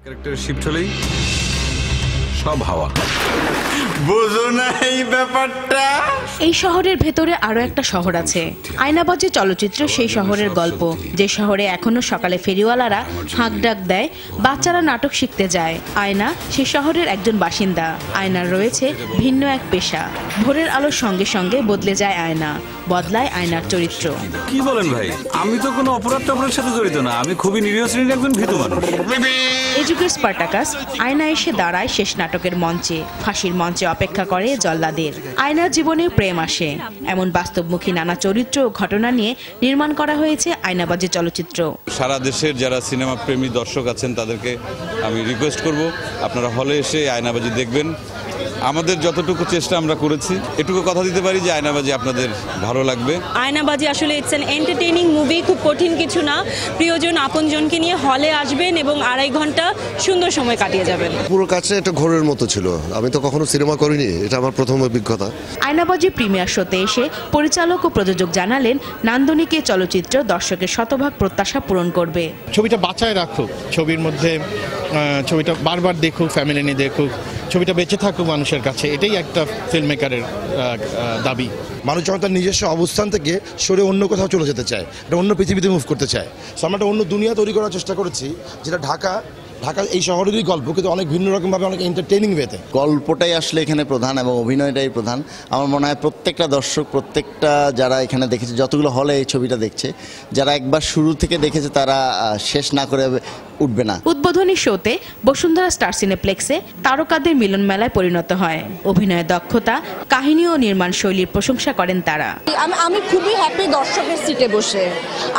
Character shift হলেই সব হাওয়া। বুঝো না এই ব্যাপারটা। এই শহরের ভেতরে আরো একটা শহর আছে। আয়নাবাজি চলচ্চিত্র সেই শহরের গল্প, যে শহরে এখনো সকালে ফেরিওয়ালারা হাঁক ডাক দেয়, বাচ্চারা নাটক শিখতে যায়। আয়না সেই শহরের একজন বাসিন্দা। আয়নার রয়েছে ভিন্ন এক পেশা। ভোরের আলোর সঙ্গে সঙ্গে বদলে যায় আয়না, বদলায় আয়নার চরিত্র। কি বলেন ভাই, আমি তো কোনো অপরাধের সাথে জড়িত না, আমি খুবই নিরীহ শ্রেণীর একজন ভীতু মানুষ। এই যুগের স্পার্টাকাস আয়না এসে দাঁড়ায় শেষ নাটকের মঞ্চে। ফাঁসির মঞ্চে অপেক্ষা করে জল্লাদের। আয়নার জীবনে প্রেম আসে, এমন বাস্তবমুখী নানা চরিত্র ও ঘটনা নিয়ে নির্মাণ করা হয়েছে আয়নাবাজি চলচ্চিত্র। সারা দেশের যারা সিনেমা প্রেমী দর্শক আছেন তাদেরকে আমি রিকোয়েস্ট করব, আপনারা হলে এসে আয়নাবাজি দেখবেন। আমাদের যতটুকু চেষ্টা আমরা করেছি, এটুকু কথা দিতে পারি যে আয়নাবাজি আপনাদের ভালো লাগবে। আয়নাবাজি আসলে ইটস অ্যান এন্টারটেইনিং মুভি, খুব কঠিন কিছু না। প্রিয়জন আপনজনকে নিয়ে হলে আসবেন এবং 2.5 ঘন্টা সুন্দর সময় কাটিয়ে যাবেন। পুরো কাছে একটা ঘোরের মতো ছিল। আমি তো কখনো সিনেমা করিনি, এটা আমার প্রথম অভিজ্ঞতা। আয়নাবাজি প্রিমিয়ার শোতে এসে পরিচালক ও প্রযোজক জানালেন, নান্দনিক এই চলচ্চিত্র দর্শকের শতভাগ প্রত্যাশা পূরণ করবে। ছবিটা বাঁচায় রাখুক, ছবির মধ্যে ছবিটা বারবার দেখুক, ফ্যামিলি নিয়ে দেখুক, ছবিটা বেঁচে থাকুক মানুষের কাছে। এটাই একটা ফিল্ম মেকারের দাবি। মানুষ যখন তার নিজস্ব অবস্থান থেকে সরে অন্য কোথাও চলে যেতে চায়, এটা অন্য পৃথিবীতে মুভ করতে চায়। সো আমরা একটা অন্য দুনিয়া তৈরি করার চেষ্টা করেছি, যেটা ঢাকা এই শহরেরই গল্প, কিন্তু অনেক ভিন্ন রকমভাবে, অনেক এন্টারটেইনিং ওয়েতে। গল্পটাই আসলে এখানে প্রধান এবং অভিনয়টাই প্রধান। আমার মনে হয় প্রত্যেকটা দর্শক, প্রত্যেকটা যারা এখানে দেখেছে, যতগুলো হলে এই ছবিটা দেখছে, যারা একবার শুরু থেকে দেখেছে তারা শেষ না করে উঠবে না। উদ্বোধনী শোতে বসুন্ধরা স্টার সিনেপ্লেক্সে তারকাদের মিলন মেলায় পরিণত হয়। অভিনয়ের দক্ষতা, কাহিনী ও নির্মাণ শৈলীর প্রশংসা করেন তারা। আমি খুবই হ্যাপি দর্শকের সিটে বসে।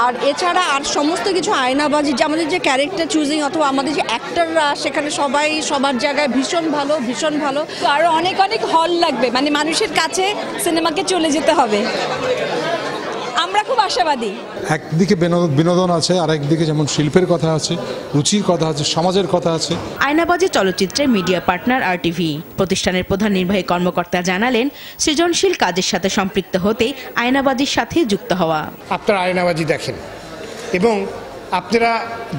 আর এছাড়া আর সমস্ত কিছু আয়নাবাজি, যে আমাদের যে ক্যারেক্টার চুজিং অথবা আমাদের যে অ্যাক্টররা, সেখানে সবাই সবার জায়গায় ভীষণ ভালো, ভীষণ ভালো। তো আরও অনেক অনেক হল লাগবে, মানে মানুষের কাছে সিনেমাকে চলে যেতে হবে। আমরা খুব আশাবাদী। একদিকে বিনোদন আছে, আর একদিকে যেমন শিল্পের কথা আছে, রুচির কথা আছে, সমাজের কথা আছে। আয়নাবাজি চলচ্চিত্রের মিডিয়া পার্টনার RTV প্রতিষ্ঠানের প্রধান নির্বাহী কর্মকর্তা জানালেন, সৃজনশীল কাজের সাথে সম্পৃক্ত হতেই আয়নাবাজির সাথে যুক্ত হওয়া। আপনারা আয়নাবাজি দেখেন এবং আপনারা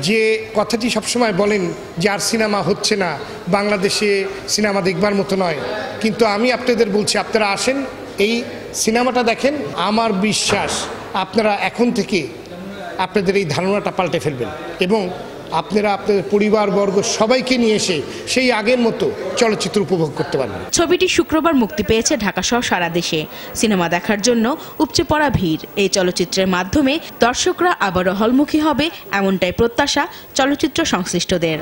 যে কথাটি সবসময় বলেন যে আর সিনেমা হচ্ছে না, বাংলাদেশে সিনেমা দেখবার মতো নয়, কিন্তু আমি আপনাদের বলছি, আপনারা আসেন, এই সিনেমাটা দেখেন। আমার বিশ্বাস আপনারা এখন থেকে আপনাদের এই ধারণাটা পাল্টে ফেলবেন এবং আপনারা আপনাদের পরিবারবর্গ সবাইকে নিয়ে এসে সেই আগের মতো চলচ্চিত্র উপভোগ করতে পারবেন। ছবিটি শুক্রবার মুক্তি পেয়েছে ঢাকা সহ সারা দেশে। সিনেমা দেখার জন্য উপচে পড়া ভিড়। এই চলচ্চিত্রের মাধ্যমে দর্শকরা আবারও হলমুখী হবে, এমনটাই প্রত্যাশা চলচ্চিত্র সংশ্লিষ্টদের।